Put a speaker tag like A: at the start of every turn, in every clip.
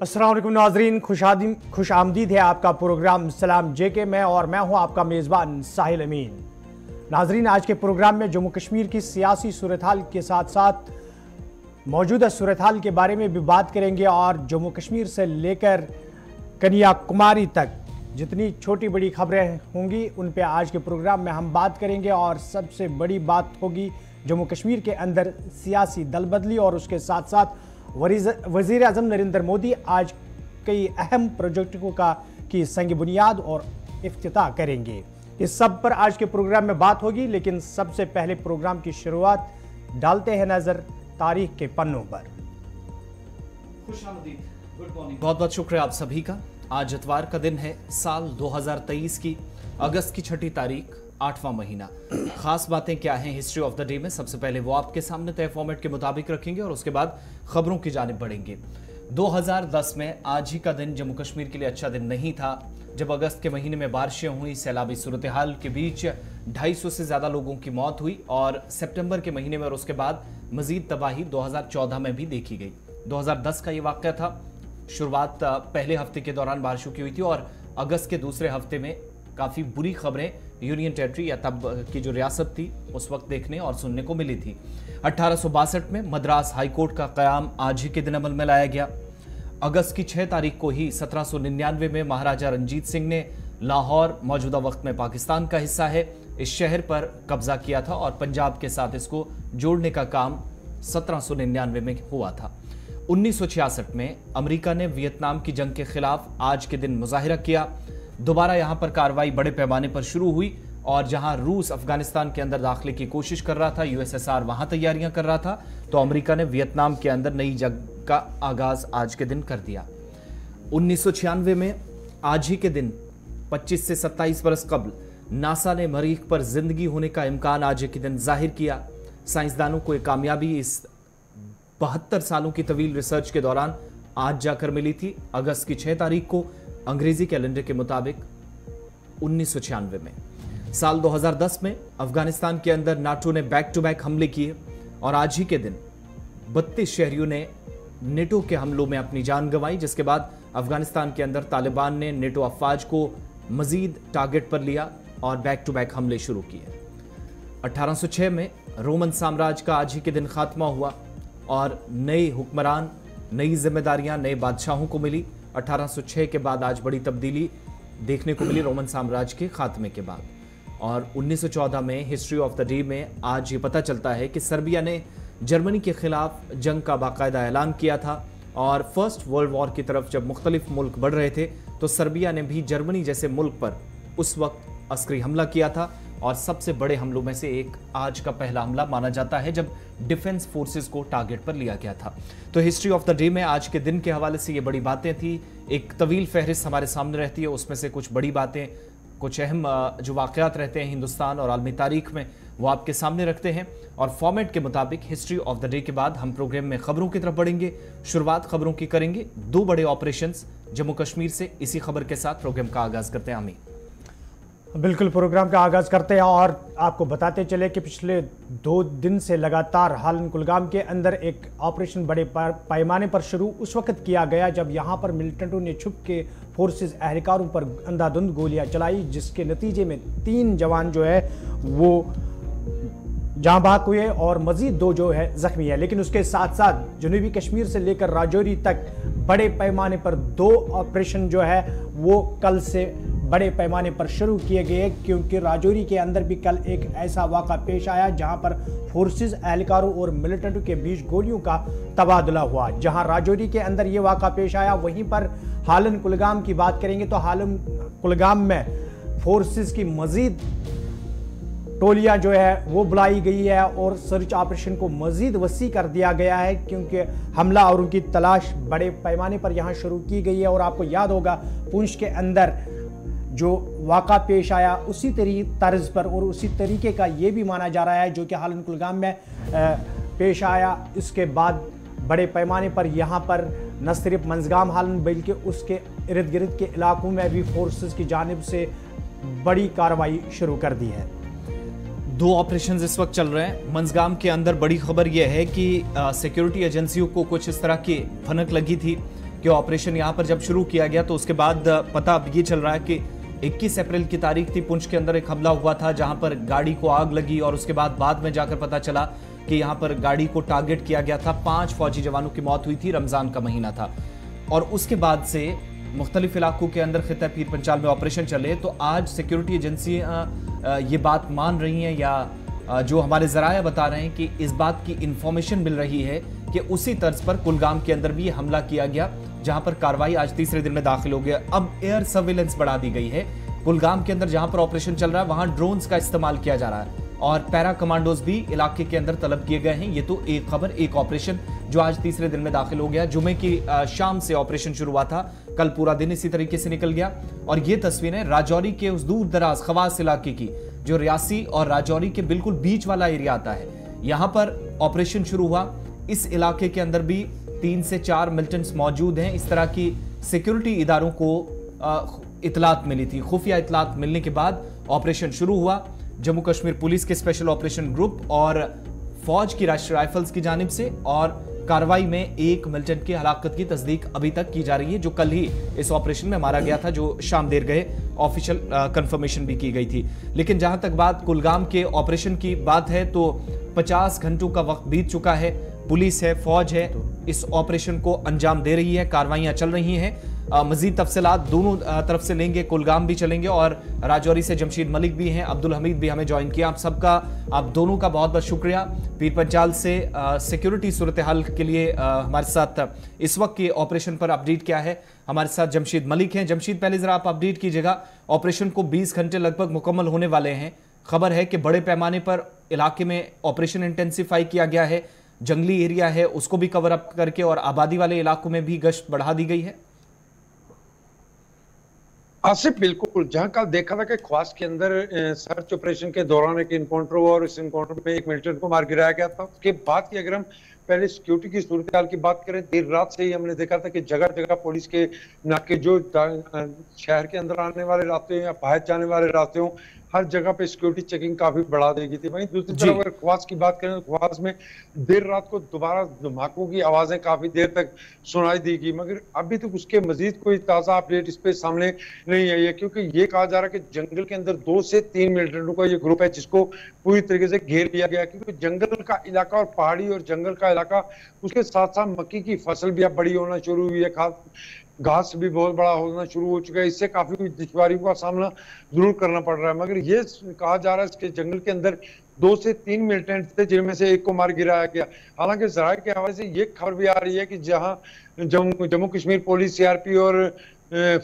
A: अस्सलाम वालेकुम नाजरीन, खुश आमदीद है आपका प्रोग्राम सलाम जेके में और मैं हूं आपका मेज़बान साहिल अमीन। नाजरीन, आज के प्रोग्राम में जम्मू कश्मीर की सियासी सूरत हाल के साथ साथ मौजूदा सूरत हाल के बारे में भी बात करेंगे और जम्मू कश्मीर से लेकर कन्याकुमारी तक जितनी छोटी बड़ी खबरें होंगी उन पे आज के प्रोग्राम में हम बात करेंगे। और सबसे बड़ी बात होगी जम्मू कश्मीर के अंदर सियासी दलबदली और उसके साथ साथ वज़ीर आज़म नरेंद्र मोदी आज कई अहम प्रोजेक्टों की संग बुनियाद और इफ्तिताह करेंगे। इस सब पर आज के प्रोग्राम में बात होगी, लेकिन सबसे पहले प्रोग्राम की शुरुआत डालते हैं नजर तारीख के पन्नों पर।
B: खुशामदीद, गुड मॉर्निंग, बहुत बहुत शुक्रिया आप सभी का। आज इतवार का दिन है, साल 2023 की अगस्त की 6 तारीख, 8वां महीना। खास बातें क्या हैं हिस्ट्री ऑफ द डे में, सबसे पहले वो आपके सामने तय फॉर्मेट के मुताबिक रखेंगे और उसके बाद खबरों की जानिब बढ़ेंगे। 2010 में आज ही का दिन जम्मू कश्मीर के लिए अच्छा दिन नहीं था, जब अगस्त के महीने में बारिशें हुई, सैलाबी सूरत हाल के बीच 250 से ज्यादा लोगों की मौत हुई और सितंबर के महीने में और उसके बाद मजीद तबाही 2014 में भी देखी गई। 2010 का ये वाक़या था, शुरुआत पहले हफ्ते के दौरान बारिशों की हुई थी और अगस्त के दूसरे हफ्ते में काफ़ी बुरी खबरें यूनियन टेरिटरी या तब की जो रियासत थी उस वक्त देखने और सुनने को मिली थी। 1862 में मद्रास हाई कोर्ट का क़याम आज ही के दिन अमल में लाया गया। अगस्त की 6 तारीख को ही 1799 में महाराजा रंजीत सिंह ने लाहौर, मौजूदा वक्त में पाकिस्तान का हिस्सा है, इस शहर पर कब्जा किया था और पंजाब के साथ इसको जोड़ने का काम 1799 में हुआ था। 1966 में अमेरिका ने वियतनाम की जंग के खिलाफ आज के दिन मुजाहिरा किया। दोबारा यहां पर कार्रवाई बड़े पैमाने पर शुरू हुई और जहां रूस अफगानिस्तान के अंदर दाखिले की कोशिश कर रहा था, यूएसएसआर वहां तैयारियां कर रहा था, तो अमेरिका ने वियतनाम के अंदर नई जंग का आगाज आज के दिन कर दिया। 1996 में आज ही के दिन 25 से 27 बरस कबल नासा ने मरीख पर जिंदगी होने का इम्कान आज के दिन जाहिर किया। साइंसदानों को एक कामयाबी इस 72 सालों की तवील रिसर्च के दौरान आज जाकर मिली थी, अगस्त की 6 तारीख को अंग्रेजी कैलेंडर के मुताबिक 1996 में। साल 2010 में अफगानिस्तान के अंदर नाटो ने बैक टू बैक हमले किए और आज ही के दिन 32 शहरियों ने नेटो के हमलों में अपनी जान गंवाई, जिसके बाद अफगानिस्तान के अंदर तालिबान ने नेटो अफवाज को मजीद टारगेट पर लिया और बैक टू बैक हमले शुरू किए। 1806 में रोमन साम्राज्य का आज ही के दिन खात्मा हुआ और नए हुक्मरान, नई जिम्मेदारियां नए बादशाहों को मिली। 1806 के बाद आज बड़ी तब्दीली देखने को मिली रोमन साम्राज्य के खात्मे के बाद। और 1914 में हिस्ट्री ऑफ द डे में आज ये पता चलता है कि सर्बिया ने जर्मनी के खिलाफ जंग का बाकायदा ऐलान किया था और फर्स्ट वर्ल्ड वॉर की तरफ जब मुख्तलिफ मुल्क बढ़ रहे थे तो सर्बिया ने भी जर्मनी जैसे मुल्क पर उस वक्त अस्करी हमला किया था और सबसे बड़े हमलों में से एक आज का पहला हमला माना जाता है जब डिफेंस फोर्सेस को टारगेट पर लिया गया था। तो हिस्ट्री ऑफ द डे में आज के दिन के हवाले से ये बड़ी बातें थी। एक तवील फहरिस्त हमारे सामने रहती है, उसमें से कुछ बड़ी बातें, कुछ अहम जो वाक़यात रहते हैं हिंदुस्तान और आलमी तारीख में, वो आपके सामने रखते हैं और फॉर्मेट के मुताबिक हिस्ट्री ऑफ द डे के बाद हम प्रोग्राम में खबरों की तरफ बढ़ेंगे। शुरुआत खबरों की करेंगे, 2 बड़े ऑपरेशंस जम्मू कश्मीर से। इसी खबर के साथ प्रोग्राम का आगाज करते हैं। आमी
A: बिल्कुल, प्रोग्राम का आगाज़ करते हैं और आपको बताते चले कि पिछले 2 दिन से लगातार हालन कुलगाम के अंदर एक ऑपरेशन बड़े पैमाने पर शुरू उस वक्त किया गया जब यहां पर मिलिटेंटों ने छुप के फोर्सेस एहलकारों पर अंधाधुंध गोलियां चलाई, जिसके नतीजे में 3 जवान जो है वो जहां भाग हुए और मजीद 2 जो है जख्मी है। लेकिन उसके साथ साथ जनूबी कश्मीर से लेकर राजौरी तक बड़े पैमाने पर 2 ऑपरेशन जो है वो कल से बड़े पैमाने पर शुरू किए गए, क्योंकि राजौरी के अंदर भी कल एक ऐसा वाक़ा पेश आया जहां पर फोर्सेस एहलकारों और मिलिटेंटों के बीच गोलियों का तबादला हुआ। जहां राजौरी के अंदर ये वाक़ा पेश आया, वहीं पर हालन कुलगाम की बात करेंगे तो हालन कुलगाम में फोर्सेस की मजीद टोलियां जो है वो बुलाई गई है और सर्च ऑपरेशन को मजीद वसी कर दिया गया है, क्योंकि हमला और उनकी तलाश बड़े पैमाने पर यहां शुरू की गई है। और आपको याद होगा पुंछ के अंदर जो वाक़ा पेश आया उसी तर्ज पर और उसी तरीके का ये भी माना जा रहा है जो कि हालन कुलगाम में पेश आया। इसके बाद बड़े पैमाने पर यहाँ पर न सिर्फ मंजगाम हालन बल्कि उसके इर्द गिर्द के इलाकों में भी फोर्सेस की जानिब से बड़ी कार्रवाई शुरू कर दी है।
B: 2 ऑपरेशन इस वक्त चल रहे हैं। मंजगाम के अंदर बड़ी खबर यह है कि सिक्योरिटी एजेंसियों को कुछ इस तरह की भनक लगी थी कि ऑपरेशन यहां पर जब शुरू किया गया तो उसके बाद पता अब ये चल रहा है कि 21 अप्रैल की तारीख थी, पुंछ के अंदर एक हमला हुआ था जहां पर गाड़ी को आग लगी और उसके बाद में जाकर पता चला कि यहां पर गाड़ी को टारगेट किया गया था। 5 फौजी जवानों की मौत हुई थी, रमजान का महीना था और उसके बाद से मुख्तलिफ इलाकों के अंदर खिता पीर पंचाल में ऑपरेशन चले। तो आज सिक्योरिटी एजेंसियां ये बात मान रही हैं या जो हमारे जराया बता रहे हैं कि इस बात की इंफॉर्मेशन मिल रही है कि उसी तर्ज पर कुलगाम के अंदर भी ये हमला किया गया, जहां पर कार्रवाई आज तीसरे दिन में दाखिल हो गया। अब एयर सर्विलेंस बढ़ा दी गई है। कुलगाम के अंदर जहां पर ऑपरेशन चल रहा है वहां ड्रोन्स का इस्तेमाल किया जा रहा है और पैरा कमांडोज भी इलाके के अंदर तलब किए गए हैं। ये तो एक खबर, एक ऑपरेशन जो आज तीसरे दिन में दाखिल हो गया। जुमे की शाम से ऑपरेशन शुरू हुआ था, कल पूरा दिन इसी तरीके से निकल गया। और ये तस्वीरें राजौरी के उस दूर दराज खवास इलाके की, जो रियासी और राजौरी के बिल्कुल बीच वाला एरिया आता है। यहां पर ऑपरेशन शुरू हुआ। इस इलाके के अंदर भी 3 से 4 मिलिटेंट्स मौजूद हैं। इस तरह की सिक्योरिटी इदारों को इतलात मिली थी। खुफिया इतलात मिलने के बाद ऑपरेशन शुरू हुआ। जम्मू कश्मीर पुलिस के स्पेशल ऑपरेशन ग्रुप और फौज की राष्ट्रीय राइफल्स की जानिब से, और कार्रवाई में 1 मिलिटेंट की हलाकत की तस्दीक अभी तक की जा रही है, जो कल ही इस ऑपरेशन में मारा गया था, जो शाम देर गए ऑफिशियल कंफर्मेशन भी की गई थी। लेकिन जहां तक बात कुलगाम के ऑपरेशन की बात है तो 50 घंटों का वक्त बीत चुका है। पुलिस है, फौज है, इस ऑपरेशन को अंजाम दे रही है, कार्रवाइयां चल रही हैं। मजीद तफसीलात दोनों तरफ से लेंगे, कुलगाम भी चलेंगे और राजौरी से जमशीद मलिक भी हैं, अब्दुल हमीद भी हमें ज्वाइन किया। आप दोनों का बहुत बहुत शुक्रिया। पीर पंचाल से सिक्योरिटी सूरत हाल के लिए हमारे साथ इस वक्त के ऑपरेशन पर अपडेट क्या है, हमारे साथ जमशीद मलिक हैं। जमशीद, पहले जरा आप अपडेट कीजिएगा। ऑपरेशन को 20 घंटे लगभग मुकम्मल होने वाले हैं। खबर है कि बड़े पैमाने पर इलाके में ऑपरेशन इंटेंसिफाई किया गया है, जंगली एरिया है उसको भी कवर अप करके और आबादी वाले इलाकों में भी गश्त बढ़ा दी गई है।
C: आसिफ, बिल्कुल। जहां कल देखा था कि ख्वास के अंदर सर्च ऑपरेशन के दौरान एक इनकाउंटर हुआ और इस इनकाउंटर में एक मिलिटेंट को मार गिराया गया था। उसके बाद की अगर हम पहले सिक्योरिटी की सूरत हाल की बात करें, देर रात से ही हमने देखा था कि जगह जगह पुलिस के नाके, जो शहर के अंदर आने वाले रास्ते हो या बाहर जाने वाले रास्ते हो, हर जगह पे सिक्योरिटी चेकिंग काफी बढ़ा दी गई थी। वहीं दूसरी तरफ अगर ख्वास की बात करें तो ख्वास में देर रात को दोबारा धमाकों की आवाजें काफी देर तक सुनाई दी गई, मगर अभी तक उसके मजीद कोई ताजा अपडेट इस पे सामने नहीं आई है, क्योंकि ये कहा जा रहा है कि जंगल के अंदर 2 से 3 मिलिटेंटों का ये ग्रुप है जिसको पूरी तरीके से घेर लिया गया, क्योंकि जंगल का इलाका और पहाड़ी और जंगल का इलाका, उसके साथ साथ मक्की की फसल भी अब बड़ी होना शुरू हुई है, घास भी बहुत बड़ा होना शुरू हो चुका है। इससे काफी दुश्वारियों का सामना जरूर करना पड़ रहा है, मगर ये कहा जा रहा है कि जंगल के अंदर 2 से 3 मिलिटेंट थे जिनमें से एक को मार गिराया गया। हालांकि जराये के हवाले से ये खबर भी आ रही है कि जहां जम्मू कश्मीर पुलिस, सीआरपी और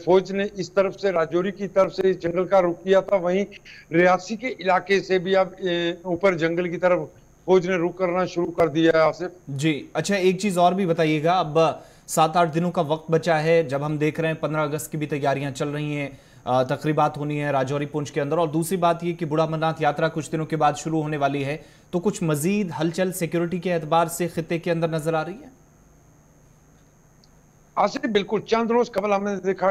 C: फौज ने इस तरफ से, राजौरी की तरफ से जंगल का रुख किया था, वहीं रियासी के इलाके से भी अब ऊपर जंगल की तरफ फौज ने रुख करना शुरू कर दिया है। आसिफ
B: जी, अच्छा, एक चीज और भी बताइएगा। अब 7-8 दिनों का वक्त बचा है, जब हम देख रहे हैं 15 अगस्त की भी तैयारियां चल रही हैं, तकरीबात होनी है राजौरी पुंछ के अंदर, और दूसरी बात ये कि बूढ़ा अमरनाथ यात्रा कुछ दिनों के बाद शुरू होने वाली है, तो कुछ मजीद हलचल सिक्योरिटी के एतबार से खित्ते के अंदर नजर आ रही है।
C: आसिफ, बिल्कुल। चंद रोज कबल हमने देखा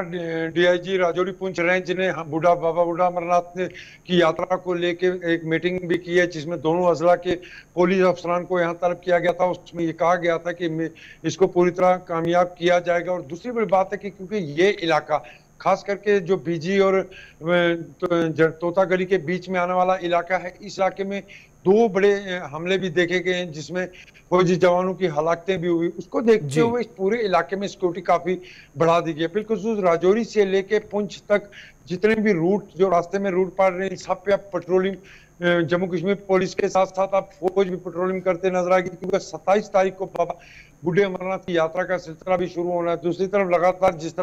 C: डीआईजी राजौरी पुंछ रेंज ने बाबा बूढ़ा अमरनाथ की यात्रा को लेके एक मीटिंग भी की है, जिसमें दोनों अजला के पुलिस अफसरान को यहाँ तलब किया गया था। उसमें ये कहा गया था कि इसको पूरी तरह कामयाब किया जाएगा। और दूसरी बड़ी बात है कि क्योंकि ये इलाका खास करके जो बीजी और तोता गली के बीच में आने वाला इलाका है, इस इलाके में 2 बड़े हमले भी देखे गए हैं जिसमें फौजी जवानों की हलाकतें भी हुई। उसको देखते हुए इस पूरे इलाके में सिक्योरिटी काफी बढ़ा दी गई है। बिल्कुल राजौरी से लेके पुंछ तक जितने भी रूट, जो रास्ते में रूट पड़ रहे हैं, सब पे अब पेट्रोलिंग जम्मू कश्मीर पुलिस के साथ साथ अब फौज भी पेट्रोलिंग करते नजर आएगी, क्योंकि 27 तारीख को बाबा बूढ़े अमरनाथ की यात्रा का सिलसिला भी शुरू होना है। दूसरी तरफ लगातार इस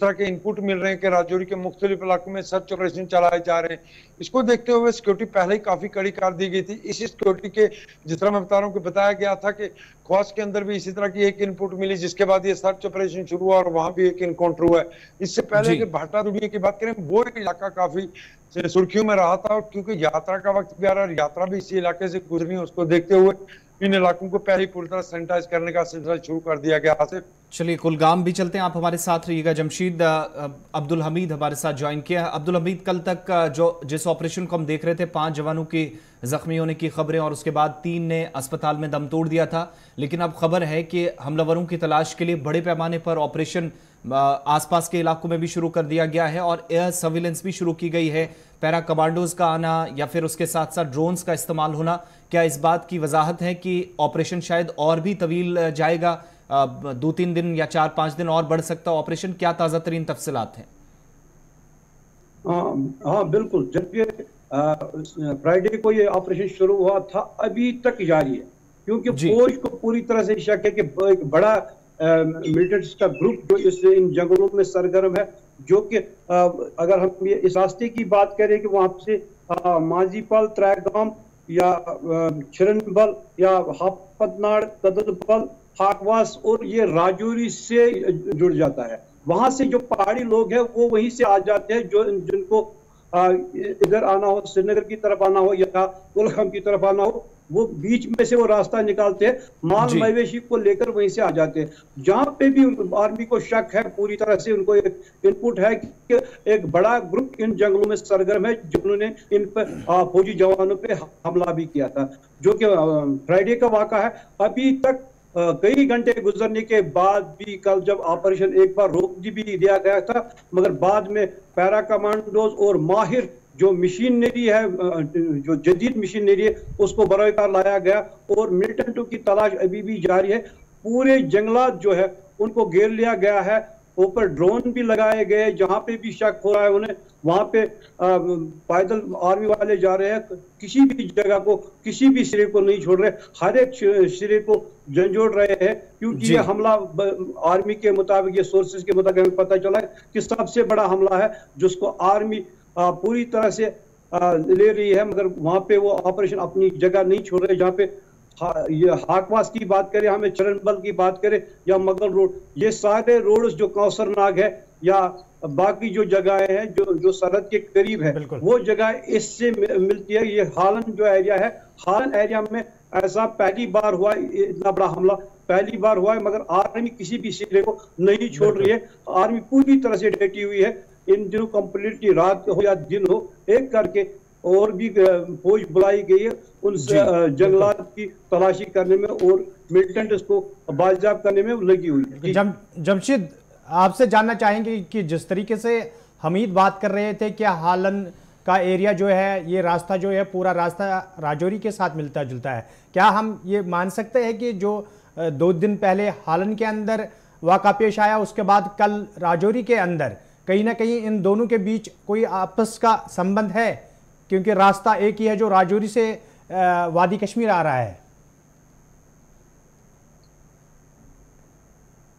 C: तरह के इनपुट मिल रहे हैं कि राजौरी के मुख्तलिफ इलाकों में सर्च ऑपरेशन चलाए जा रहे हैं। इसको देखते हुए सिक्योरिटी पहले ही काफी कड़ी कर दी गई थी। इसी सिक्योरिटी के, जिस तरह मैं बता रहा हूँ कि बताया गया था कि ख्वास के अंदर भी इसी तरह की एक इनपुट मिली, जिसके बाद ये सर्च ऑपरेशन शुरू हुआ और वहां भी एक इनकाउंटर हुआ है। इससे पहले अगर भाटा दुनिया की बात करें, वो इलाका काफी सुर्खियों में रहा था, और क्योंकि यात्रा का वक्त भी आ रहा है, यात्रा भी इसी इलाके से गुजरनी है, उसको देखते हुए इन इलाकों को पहले पूरी तरह सैनिटाइज करने का सिलसिला शुरू कर दिया गया। आसिफ,
B: चलिए कुलगाम भी चलते हैं, आप हमारे साथ रहिएगा। जमशीद, अब्दुल हमीद हमारे साथ ज्वाइन किया। अब्दुल हमीद, कल तक जिस ऑपरेशन को हम देख रहे थे, 5 जवानों की जख्मी होने की खबरें और उसके बाद 3 ने अस्पताल में दम तोड़ दिया था, लेकिन अब खबर है कि हमलावरों की तलाश के लिए बड़े पैमाने पर ऑपरेशन आसपास के इलाकों में भी शुरू कर दिया गया है और एयर सर्विलेंस भी शुरू की गई है। पैरा कमांडोज का आना या फिर उसके साथ साथ ड्रोन्स का इस्तेमाल होना, क्या इस बात की वजाहत है कि ऑपरेशन शायद और भी तवील जाएगा, 2-3 दिन या 4-5 दिन और बढ़ सकता है ऑपरेशन? क्या ताज़ा तरीन तफसीलात हैं?
D: हाँ बिल्कुल, जबकि फ्राइडे को ये ऑपरेशन शुरू हुआ था, अभी तक जारी है, क्योंकि फौज को पूरी तरह से शक है कि एक बड़ा मिलिटेंट्स का ग्रुप जो इन जंगलों में सरगर्म है, जो कि अगर हम ये इस रास्ते की बात करें कि वहां से माजीपाल, त्रैगाम या छिरनबल या हापतनाड़, कदलबल, हाकवास और ये राजौरी से जुड़ जाता है। वहां से जो पहाड़ी लोग हैं वो वहीं से आ जाते हैं, जो जिनको इधर आना हो, श्रीनगर की तरफ आना हो या कुलगाम की तरफ आना हो, वो बीच में से वो रास्ता निकालते हैं, माल मवेशी को लेकर वहीं से आ जाते हैं। जहां पे भी आर्मी को शक है, पूरी तरह से उनको एक इनपुट है कि एक बड़ा ग्रुप इन जंगलों में सरगर्म है, जिन्होंने इन पर फौजी जवानों पे हमला भी किया था, जो कि फ्राइडे का वाक़ा है। अभी तक कई घंटे गुजरने के बाद भी, कल जब ऑपरेशन एक बार रोक भी दिया गया था, मगर बाद में पैरा कमांडोज और माहिर जो मशीनरी है, जो जदीद मशीनरी है, उसको बरकरार लाया गया और मिलिटेंटों की तलाश अभी भी जारी है। पूरे जंगलात जो है उनको घेर लिया गया है, ऊपर ड्रोन भी लगाए गए, जहां पे भी शक हो रहा है उन्हें वहां पे पैदल आर्मी वाले जा रहे हैं, किसी भी जगह को, किसी भी सिरे को नहीं छोड़ रहे, हर एक सिरे को झंझोड़ रहे हैं, क्योंकि ये हमला आर्मी के मुताबिक, ये सोर्सेज के मुताबिक हमें पता चला है कि सबसे बड़ा हमला है जिसको आर्मी पूरी तरह से ले रही है, मगर वहां पे वो ऑपरेशन अपनी जगह नहीं छोड़ रहे। जहाँ पे ये हाकवास की बात करें, हमें चरणबल की बात करें या मगल रोड, ये सारे रोड्स जो कौसरनाग है या बाकी जो जगहें हैं जो सरहद के करीब है, वो जगह इससे मिलती है। ये हालन जो एरिया है, हालन एरिया में ऐसा पहली बार हुआ, इतना बड़ा हमला पहली बार हुआ है, मगर आर्मी किसी भी सिरे को नहीं छोड़ रही है। आर्मी पूरी तरह से डटी हुई है। इन दिनों कंप्लीटली रात हो या दिन हो, एक करके और भी फौज बुलाई गई है उन जंगलात की तलाशी करने में और मिलिटेंट्स को बाजियाब करने में लगी हुई है।
A: जमशीद, आपसे जानना चाहेंगे कि जिस तरीके से हमीद बात कर रहे थे कि हालन का एरिया जो है, ये रास्ता जो है, पूरा रास्ता राजौरी के साथ मिलता जुलता है, क्या हम ये मान सकते हैं कि जो 2 दिन पहले हालन के अंदर वाक़ा पेश आया, उसके बाद कल राजौरी के अंदर कहीं ना कहीं इन दोनों के बीच कोई आपस का संबंध है? क्योंकि रास्ता एक ही है जो राजौरी से वादी कश्मीर आ रहा है।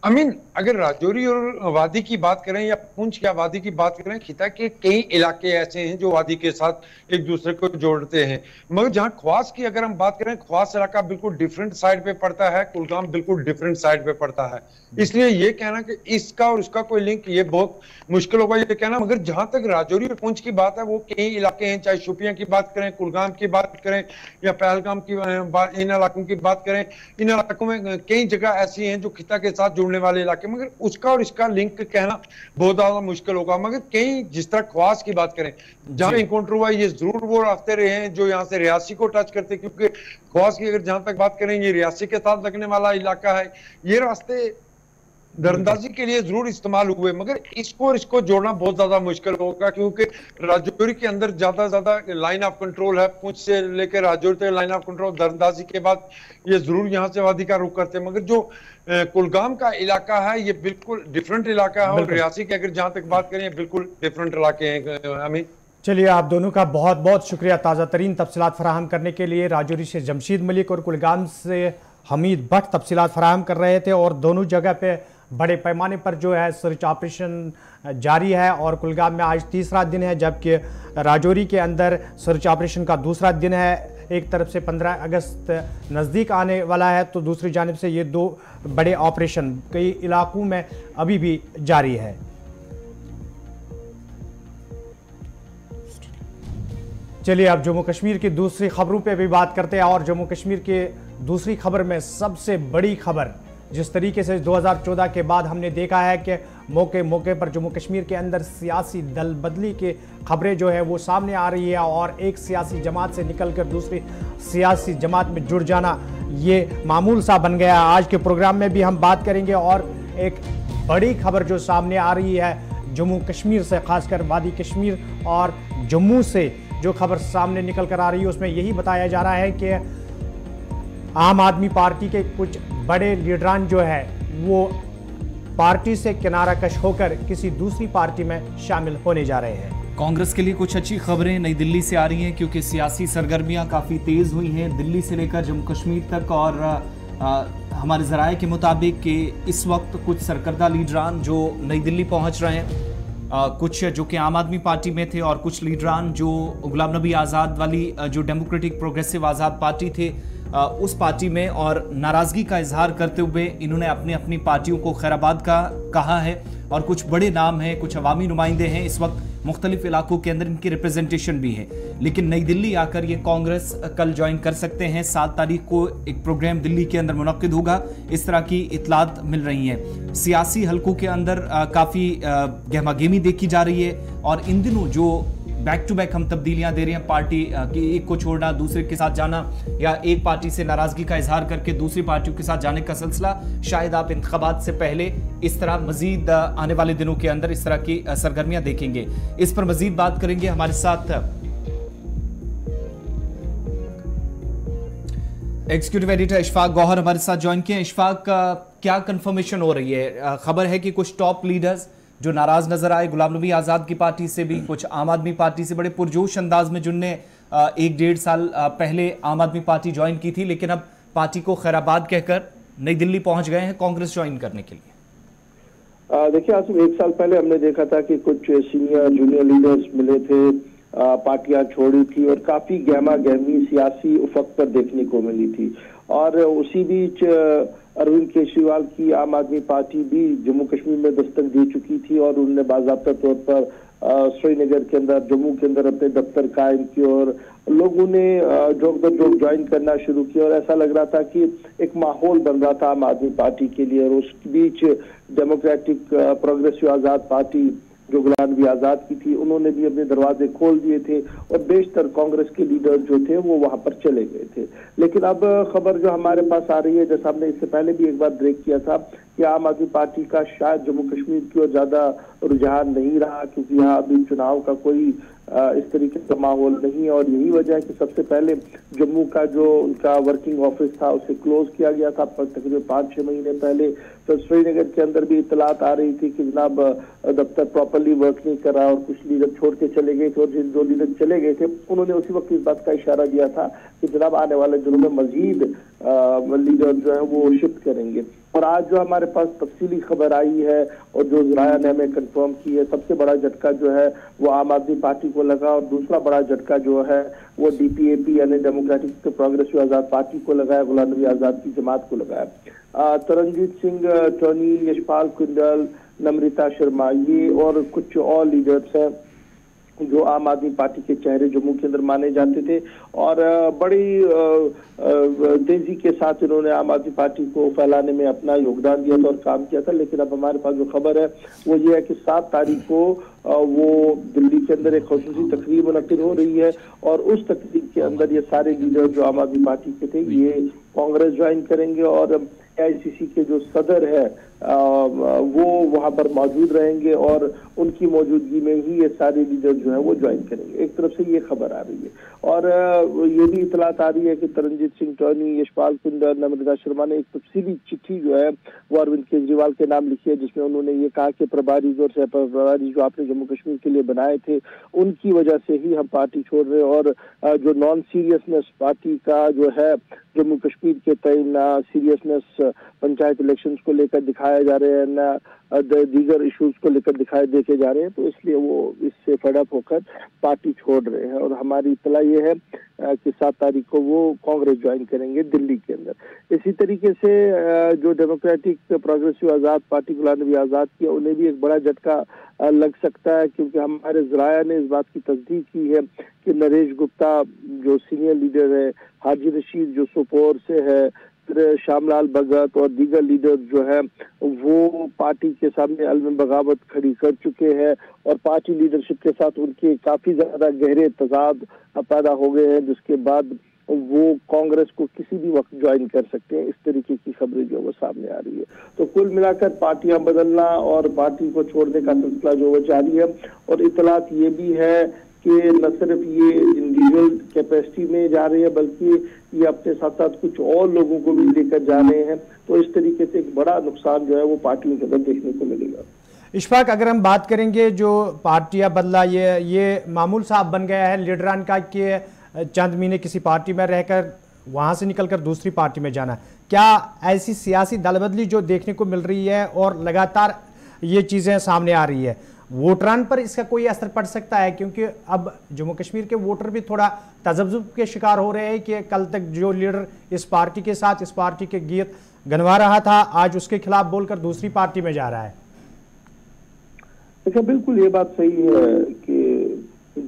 C: अमीन, अगर राजौरी और वादी की बात करें या पुंछ या वादी की बात करें, खिता के कई इलाके ऐसे हैं जो वादी के साथ एक दूसरे को जोड़ते हैं, मगर जहां ख्वास की अगर हम बात करें, ख्वास इलाका बिल्कुल डिफरेंट साइड पे पड़ता है, कुलगाम बिल्कुल डिफरेंट साइड पे पड़ता है। इसलिए ये कहना कि इसका और उसका कोई लिंक, ये बहुत मुश्किल होगा ये कहना। मगर जहां तक राजौरी और पुंछ की बात है, वो कई इलाके हैं, चाहे शोपियां की बात करें, कुलगाम की बात करें या पहलगाम की, इन इलाकों की बात करें, इन इलाकों में कई जगह ऐसी हैं जो खिता के साथ जुड़ने वाले इलाके, मगर उसका और इसका लिंक कहना बहुत ज्यादा मुश्किल होगा। मगर कई, जिस तरह ख्वास की बात करें, जहां इनकाउंटर हुआ, ये जरूर वो रास्ते रहे हैं जो यहाँ से रियासी को टच करते, क्योंकि ख्वास की अगर जहां तक बात करें, ये रियासी के साथ लगने वाला इलाका है, ये रास्ते दरअंदाजी के लिए जरूर इस्तेमाल हुए, मगर इसको और इसको जोड़ना बहुत ज्यादा मुश्किल होगा, क्योंकि राजौरी के अंदर ज्यादा लाइन ऑफ कंट्रोल है, पुंछ से लेकर राजौरी तक लाइन ऑफ कंट्रोल। दरअंदाजी के बाद ये जरूर यहाँ से वादी का रुख करते हैं, मगर जो कुलगाम का इलाका है, ये बिल्कुल डिफरेंट इलाका है, और रियासी की अगर जहां तक बात करें, बिल्कुल डिफरेंट इलाके हैं। हमें
A: चलिए, आप दोनों का बहुत बहुत शुक्रिया ताज़ा तरीन तफसीलात फराहम करने के लिए। राजौरी से जमशीद मलिक और कुलगाम से हमीद भट्ट तफसीलात फराहम कर रहे थे, और दोनों जगह पे बड़े पैमाने पर जो है सर्च ऑपरेशन जारी है, और कुलगाम में आज तीसरा दिन है, जबकि राजौरी के अंदर सर्च ऑपरेशन का दूसरा दिन है। एक तरफ से 15 अगस्त नज़दीक आने वाला है, तो दूसरी जानिब से ये 2 बड़े ऑपरेशन कई इलाकों में अभी भी जारी है। चलिए, अब जम्मू कश्मीर की दूसरी खबरों पे भी बात करते हैं, और जम्मू कश्मीर के दूसरी खबर में सबसे बड़ी खबर, जिस तरीके से 2014 के बाद हमने देखा है कि मौके मौके पर जम्मू कश्मीर के अंदर सियासी दल बदली के खबरें जो है वो सामने आ रही है और एक सियासी जमात से निकलकर दूसरी सियासी जमात में जुड़ जाना ये मामूल सा बन गया। आज के प्रोग्राम में भी हम बात करेंगे और एक बड़ी खबर जो सामने आ रही है जम्मू कश्मीर से, खासकर वादी कश्मीर और जम्मू से जो खबर सामने निकल कर आ रही है उसमें यही बताया जा रहा है कि आम आदमी पार्टी के कुछ बड़े लीडरान जो है वो पार्टी से किनारा कश होकर किसी दूसरी पार्टी में शामिल होने जा रहे हैं।
B: कांग्रेस के लिए कुछ अच्छी खबरें नई दिल्ली से आ रही हैं क्योंकि सियासी सरगर्मियां काफ़ी तेज़ हुई हैं दिल्ली से लेकर जम्मू कश्मीर तक। और हमारे ज़राए के मुताबिक कि इस वक्त कुछ सरकर्दा लीडरान जो नई दिल्ली पहुंच रहे हैं, कुछ जो कि आम आदमी पार्टी में थे और कुछ लीडरान जो गुलाम नबी आज़ाद वाली जो डेमोक्रेटिक प्रोग्रेसिव आज़ाद पार्टी थे उस पार्टी में, और नाराज़गी का इजहार करते हुए इन्होंने अपनी अपनी पार्टियों को खैराबाद का कहा है। और कुछ बड़े नाम हैं, कुछ अवामी नुमाइंदे हैं, इस वक्त मुख्तलिफ इलाकों के अंदर इनकी रिप्रेजेंटेशन भी है। लेकिन नई दिल्ली आकर ये कांग्रेस कल ज्वाइन कर सकते हैं। 7 तारीख को एक प्रोग्राम दिल्ली के अंदर मुनक्किद होगा, इस तरह की इतलात मिल रही हैं। सियासी हलकों के अंदर काफ़ी गहमागहमी देखी जा रही है और इन दिनों जो बैक टू बैक हम तब्दीलियां दे रहे हैं, पार्टी की एक को छोड़ना दूसरे के साथ जाना या एक पार्टी से नाराजगी का इजहार करके दूसरी पार्टियों के साथ जाने का सिलसिला, शायद आप इंतखाबात से पहले इस तरह मजीद आने वाले दिनों के अंदर इस तरह की सरगर्मियां देखेंगे। इस पर मजीद बात करेंगे। हमारे साथ एग्जीक्यूटिव एडिटर इशफाक गौहर हमारे साथ ज्वाइन किए। इशफाक, क्या कंफर्मेशन हो रही है? खबर है कि कुछ टॉप लीडर्स जो नाराज नजर आए गुलाम नबी आज़ाद की पार्टी से भी, कुछ आम आदमी पार्टी से बड़े पुरजोश अंदाज में, जिनने 1-1.5 साल पहले आम आदमी पार्टी ज्वाइन की थी लेकिन अब पार्टी को खैराबाद कहकर नई दिल्ली पहुंच गए हैं कांग्रेस ज्वाइन करने के लिए।
E: देखिए आसिफ, 1 साल पहले हमने देखा था कि कुछ सीनियर जूनियर लीडर्स मिले थे, पार्टियां छोड़ी थी और काफी गहमा गहमी सियासी उफक पर देखने को मिली थी। और उसी बीच अरविंद केजरीवाल की आम आदमी पार्टी भी जम्मू कश्मीर में दस्तक दे चुकी थी और उन्होंने बाज़ाब्ता तौर पर श्रीनगर के अंदर, जम्मू के अंदर अपने दफ्तर कायम किए और लोगों ने जोक दर जोक ज्वाइन करना शुरू किया और ऐसा लग रहा था कि एक माहौल बन रहा था आम आदमी पार्टी के लिए। और उस बीच डेमोक्रेटिक प्रोग्रेसिव आज़ाद पार्टी जो गुलाम नबी आज़ाद की थी, उन्होंने भी अपने दरवाजे खोल दिए थे और बेशतर कांग्रेस के लीडर जो थे वो वहां पर चले गए थे। लेकिन अब खबर जो हमारे पास आ रही है, जैसा हमने इससे पहले भी एक बार ब्रेक किया था, कि आम आदमी पार्टी का शायद जम्मू कश्मीर की ओर ज्यादा रुझान नहीं रहा क्योंकि यहाँ अभी चुनाव का कोई इस तरीके का माहौल नहीं है। और यही वजह है कि सबसे पहले जम्मू का जो उनका वर्किंग ऑफिस था उसे क्लोज किया गया था तकरीबन 5-6 महीने पहले। तो श्रीनगर के अंदर भी इतलात आ रही थी कि जनाब दफ्तर प्रॉपरली वर्क नहीं कर रहा और कुछ लीडर छोड़ के चले गए थे और जिन 2 लीडर चले गए थे उन्होंने उसी वक्त इस बात का इशारा दिया था कि जनाब आने वाले दिनों में मजीद लीडर जो है वो शिफ्ट करेंगे। और आज जो हमारे पास तफसीली खबर आई है और जो ज़राया ने हमें कंफर्म की है, सबसे बड़ा झटका जो है वो आम आदमी पार्टी को लगा और दूसरा बड़ा झटका जो है वो DPAP यानी डेमोक्रेटिक प्रोग्रेसिव आज़ाद पार्टी को लगा है, गुलाम नबी आज़ाद की जमात को लगा है। तरनजीत सिंह टोनी, यशपाल कुंडल, नम्रता शर्मा, ये और कुछ और लीडर्स हैं जो आम आदमी पार्टी के चेहरे जम्मू के अंदर माने जाते थे और बड़ी तेजी के साथ इन्होंने आम आदमी पार्टी को फैलाने में अपना योगदान दिया था और काम किया था। लेकिन अब हमारे पास जो खबर है वो ये है कि 7 तारीख को वो दिल्ली के अंदर एक खुसूसी तकरीब मुनक्किद हो रही है और उस तकरीब के अंदर ये सारे लीडर जो आम आदमी पार्टी के थे ये कांग्रेस ज्वाइन करेंगे और AICC के जो सदर है वो वहां पर मौजूद रहेंगे और उनकी मौजूदगी में ही ये सारे लीडर जो है वो ज्वाइन करेंगे। एक तरफ से ये खबर आ रही है और ये भी इतलात आ रही है कि तरनजीत सिंह टोनी, यशपाल कुंडल, नम्रता शर्मा ने एक तफसीली चिट्ठी जो है वो अरविंद केजरीवाल के नाम लिखी है जिसमें उन्होंने ये कहा कि प्रभारी और सह प्रभारी जो आपने जम्मू कश्मीर के लिए बनाए थे उनकी वजह से ही हम पार्टी छोड़ रहे और जो नॉन सीरियसनेस पार्टी का जो है जम्मू कश्मीर के तय सीरियसनेस पंचायत इलेक्शंस को लेकर दिखाया दिखाए जा रहे हैं, ना दीगर इश्यूज को लेकर देखे जा रहे हैं, तो इसलिए वो इससे फेडअप होकर पार्टी छोड़ रहे हैं। और हमारी इतला ये है कि 7 तारीख को वो कांग्रेस ज्वाइन करेंगे दिल्ली के अंदर। इसी तरीके से जो डेमोक्रेटिक प्रोग्रेसिव आज़ाद पार्टी गुलाम नबी आज़ाद की, उन्हें भी एक बड़ा झटका लग सकता है, क्योंकि हमारे ज़राया ने इस बात की तस्दीक की है कि नरेश गुप्ता जो सीनियर लीडर है, हाजी रशीद जो सोपोर से है, फिर श्यामलाल भगत और दीगर लीडर जो है वो पार्टी के सामने अलम बगावत खड़ी कर चुके हैं और पार्टी लीडरशिप के साथ उनके काफी ज्यादा गहरे तजाद पैदा हो गए हैं, जिसके बाद वो कांग्रेस को किसी भी वक्त ज्वाइन कर सकते हैं। इस तरीके की खबरें जो वो सामने आ रही है। तो कुल मिलाकर पार्टियां बदलना और पार्टी को छोड़ने का सिलसिला जो वो जारी है। और इतलात ये भी है कि न सिर्फ ये इंडिविजुअल कैपेसिटी में जा रहे हैं, बल्कि ये अपने साथ साथ कुछ और लोगों को भी लेकर जा रहे हैं। तो इस तरीके से एक बड़ा नुकसान जो है वो पार्टियों के अंदर देखने को मिलेगा।
A: इशफाक, अगर हम बात करेंगे जो पार्टियां बदला, ये मामूल साहब बन गया है लीडरान का कि चंद महीने किसी पार्टी में रहकर वहां से निकलकर दूसरी पार्टी में जाना। क्या ऐसी सियासी दलबदली जो देखने को मिल रही है और लगातार ये चीज़ें सामने आ रही है, वोटरान पर इसका कोई असर पड़ सकता है? क्योंकि अब जम्मू कश्मीर के वोटर भी थोड़ा तजब्जुब के शिकार हो रहे हैं कि कल तक जो लीडर इस पार्टी के साथ इस पार्टी के गीत गनवा रहा था, आज उसके खिलाफ बोलकर दूसरी पार्टी में जा रहा है।
E: देखिए, बिल्कुल ये बात सही है कि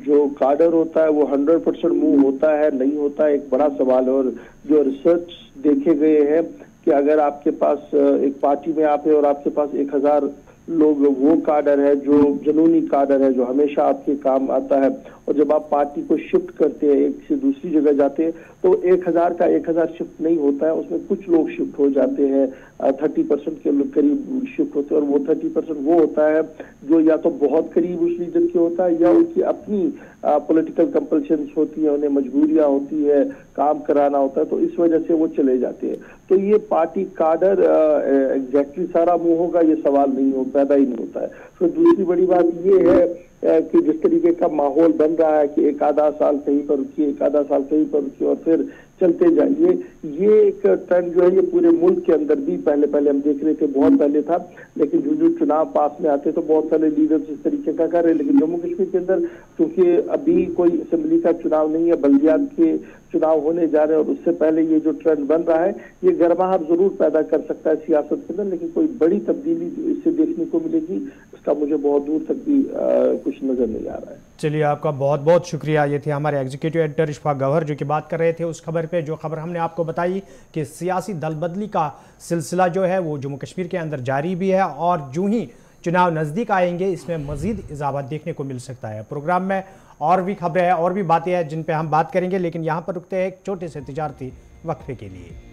E: जो काडर होता है वो 100% मूव होता है, नहीं होता है, एक बड़ा सवाल है। और जो रिसर्च देखे गए हैं कि अगर आपके पास एक पार्टी में आप है और आपके पास 1000 लोग, वो काडर है जो जनूनी काडर है, जो हमेशा आपके काम आता है। और जब आप पार्टी को शिफ्ट करते हैं, एक से दूसरी जगह जाते हैं, तो 1000 का 1000 शिफ्ट नहीं होता है, उसमें कुछ लोग शिफ्ट हो जाते हैं, 30% के करीब शिफ्ट होते हैं। और वो 30% वो होता है जो या तो बहुत करीब उस लीडर के होता है या उनकी अपनी पॉलिटिकल कंपल्शंस होती है, उन्हें मजबूरियां होती है, काम कराना होता है, तो इस वजह से वो चले जाते हैं। तो ये पार्टी काडर एग्जैक्टली सारा मुंह होगा, ये सवाल नहीं हो पैदा ही नहीं होता है। फिर दूसरी बड़ी बात ये है कि जिस तरीके का माहौल बन रहा है कि एक आधा साल कहीं पर रुकिए, एक आधा साल कहीं पर रुकिए और फिर चलते जाइए, ये एक ट्रेंड जो है ये पूरे मुल्क के अंदर भी पहले हम देख रहे थे, बहुत पहले था। लेकिन जो चुनाव पास में आते तो बहुत सारे लीडर्स इस तरीके का कर रहे हैं। लेकिन जम्मू कश्मीर के अंदर क्योंकि अभी कोई असेंबली का चुनाव नहीं है, बल्दियात के चुनाव होने जा रहे हैं और उससे पहले ये जो ट्रेंड बन रहा है ये गर्माहट जरूर पैदा कर सकता है सियासत के अंदर, लेकिन कोई बड़ी तब्दीली इससे देखने को मिलेगी इसका मुझे बहुत दूर तक भी कुछ नजर नहीं आ रहा है।
A: चलिए, आपका बहुत बहुत शुक्रिया। ये थे हमारे एग्जीक्यूटिव एडिटर इशफाक गौहर जो कि बात कर रहे थे उस खबर पे, जो खबर हमने आपको बताई कि सियासी दलबदली का सिलसिला जो है वो जम्मू कश्मीर के अंदर जारी भी है और जो ही चुनाव नज़दीक आएंगे इसमें मजीद इजाफा देखने को मिल सकता है। प्रोग्राम में और भी खबरें हैं और भी बातें हैं जिन पे हम बात करेंगे, लेकिन यहाँ पर रुकते हैं एक छोटे से तिजारती वक्फे के लिए।